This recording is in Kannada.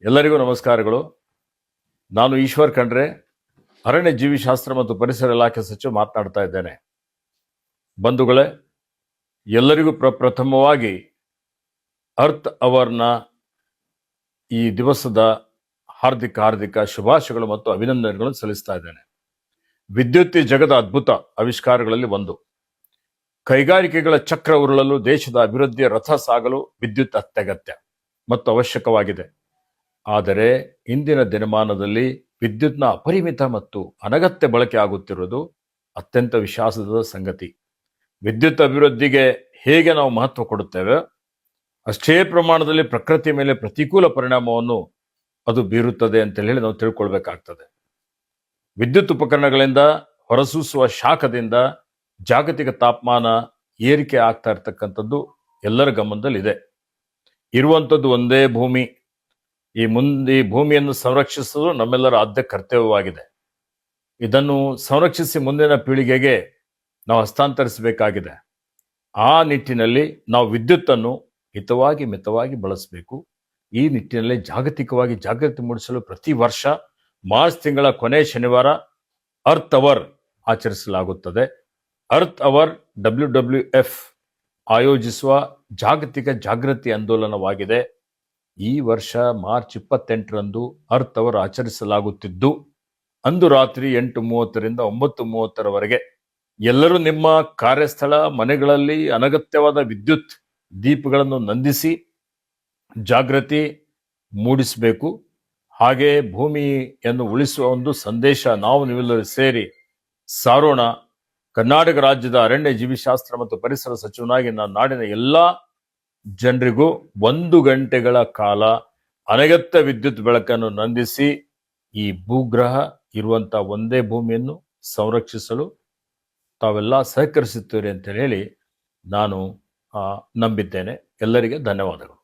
ಎಲ್ಲರಿಗೂ ನಮಸ್ಕಾರಗಳು. ನಾನು ಈಶ್ವರ್ ಖಂಡ್ರೆ, ಅರಣ್ಯ ಜೀವಿಶಾಸ್ತ್ರ ಮತ್ತು ಪರಿಸರ ಇಲಾಖೆ ಸಚಿವ ಮಾತನಾಡ್ತಾ ಇದ್ದೇನೆ. ಬಂಧುಗಳೇ, ಎಲ್ಲರಿಗೂ ಪ್ರಥಮವಾಗಿ ಅರ್ತ್ ಅವರ್ನ ಈ ದಿವಸದ ಹಾರ್ದಿಕ ಶುಭಾಶಯಗಳು ಮತ್ತು ಅಭಿನಂದನೆಗಳನ್ನು ಸಲ್ಲಿಸ್ತಾ ಇದ್ದೇನೆ. ವಿದ್ಯುತ್ ಈ ಜಗದ ಅದ್ಭುತ ಆವಿಷ್ಕಾರಗಳಲ್ಲಿ ಒಂದು. ಕೈಗಾರಿಕೆಗಳ ಚಕ್ರ ಉರುಳಲು, ದೇಶದ ಅಭಿವೃದ್ಧಿಯ ರಥ ಸಾಗಲು ವಿದ್ಯುತ್ ಅತ್ಯಗತ್ಯ ಮತ್ತು ಅವಶ್ಯಕವಾಗಿದೆ. ಆದರೆ ಇಂದಿನ ದಿನಮಾನದಲ್ಲಿ ವಿದ್ಯುತ್ನ ಅಪರಿಮಿತ ಮತ್ತು ಅನಗತ್ಯ ಬಳಕೆ ಆಗುತ್ತಿರುವುದು ಅತ್ಯಂತ ವಿಷಾದದ ಸಂಗತಿ. ವಿದ್ಯುತ್ ಅಭಿವೃದ್ಧಿಗೆ ಹೇಗೆ ನಾವು ಮಹತ್ವ ಕೊಡುತ್ತೇವೆ, ಅಷ್ಟೇ ಪ್ರಮಾಣದಲ್ಲಿ ಪ್ರಕೃತಿ ಮೇಲೆ ಪ್ರತಿಕೂಲ ಪರಿಣಾಮವನ್ನು ಅದು ಬೀರುತ್ತದೆ ಅಂತ ಹೇಳಿ ನಾವು ತಿಳ್ಕೊಳ್ಬೇಕಾಗ್ತದೆ. ವಿದ್ಯುತ್ ಉಪಕರಣಗಳಿಂದ ಹೊರಸೂಸುವ ಶಾಖದಿಂದ ಜಾಗತಿಕ ತಾಪಮಾನ ಏರಿಕೆ ಆಗ್ತಾ ಇರ್ತಕ್ಕಂಥದ್ದು ಎಲ್ಲರ ಗಮನದಲ್ಲಿದೆ. ಇರುವಂಥದ್ದು ಒಂದೇ ಭೂಮಿ. ಈ ಭೂಮಿಯನ್ನು ಸಂರಕ್ಷಿಸುವುದು ನಮ್ಮೆಲ್ಲರ ಆದ್ಯ ಕರ್ತವ್ಯವಾಗಿದೆ. ಇದನ್ನು ಸಂರಕ್ಷಿಸಿ ಮುಂದಿನ ಪೀಳಿಗೆಗೆ ನಾವು ಹಸ್ತಾಂತರಿಸಬೇಕಾಗಿದೆ. ಆ ನಿಟ್ಟಿನಲ್ಲಿ ನಾವು ವಿದ್ಯುತ್ತನ್ನು ಹಿತವಾಗಿ ಮಿತವಾಗಿ ಬಳಸಬೇಕು. ಈ ನಿಟ್ಟಿನಲ್ಲಿ ಜಾಗತಿಕವಾಗಿ ಜಾಗೃತಿ ಮೂಡಿಸಲು ಪ್ರತಿ ವರ್ಷ ಮಾರ್ಚ್ ತಿಂಗಳ ಕೊನೆ ಶನಿವಾರ ಅರ್ತ್ ಅವರ್ ಆಚರಿಸಲಾಗುತ್ತದೆ. ಅರ್ತ್ ಅವರ್ WWF ಆಯೋಜಿಸುವ ಜಾಗತಿಕ ಜಾಗೃತಿ ಆಂದೋಲನವಾಗಿದೆ. ಈ ವರ್ಷ ಮಾರ್ಚ್ 28ರಂದು ಅರ್ತ್ ಅವರ್ ಆಚರಿಸಲಾಗುತ್ತಿದ್ದು, ಅಂದು ರಾತ್ರಿ 8:30ರಿಂದ 9:30ರವರೆಗೆ ಎಲ್ಲರೂ ನಿಮ್ಮ ಕಾರ್ಯಸ್ಥಳ, ಮನೆಗಳಲ್ಲಿ ಅನಗತ್ಯವಾದ ವಿದ್ಯುತ್ ದೀಪಗಳನ್ನು ನಂದಿಸಿ ಜಾಗೃತಿ ಮೂಡಿಸಬೇಕು. ಹಾಗೆ ಭೂಮಿಯನ್ನು ಉಳಿಸುವ ಒಂದು ಸಂದೇಶ ನಾವು ನೀವೆಲ್ಲರೂ ಸೇರಿ ಸಾರೋಣ. ಕರ್ನಾಟಕ ರಾಜ್ಯದ ಅರಣ್ಯ ಜೀವಿಶಾಸ್ತ್ರ ಮತ್ತು ಪರಿಸರ ಸಚಿವನಾಗಿ ನಾನು ನಾಡಿನ ಎಲ್ಲ ಜನರಿಗೂ 1 ಗಂಟೆಗಳ ಕಾಲ ಅನಗತ್ಯ ವಿದ್ಯುತ್ ಬೆಳಕನ್ನು ನಂದಿಸಿ ಈ ಭೂಗ್ರಹ ಇರುವಂತ ಒಂದೇ ಭೂಮಿಯನ್ನು ಸಂರಕ್ಷಿಸಲು ತಾವೆಲ್ಲ ಸಹಕರಿಸುತ್ತೀರಿ ಅಂತ ಹೇಳಿ ನಾನು ನಂಬಿದ್ದೇನೆ. ಎಲ್ಲರಿಗೆ ಧನ್ಯವಾದಗಳು.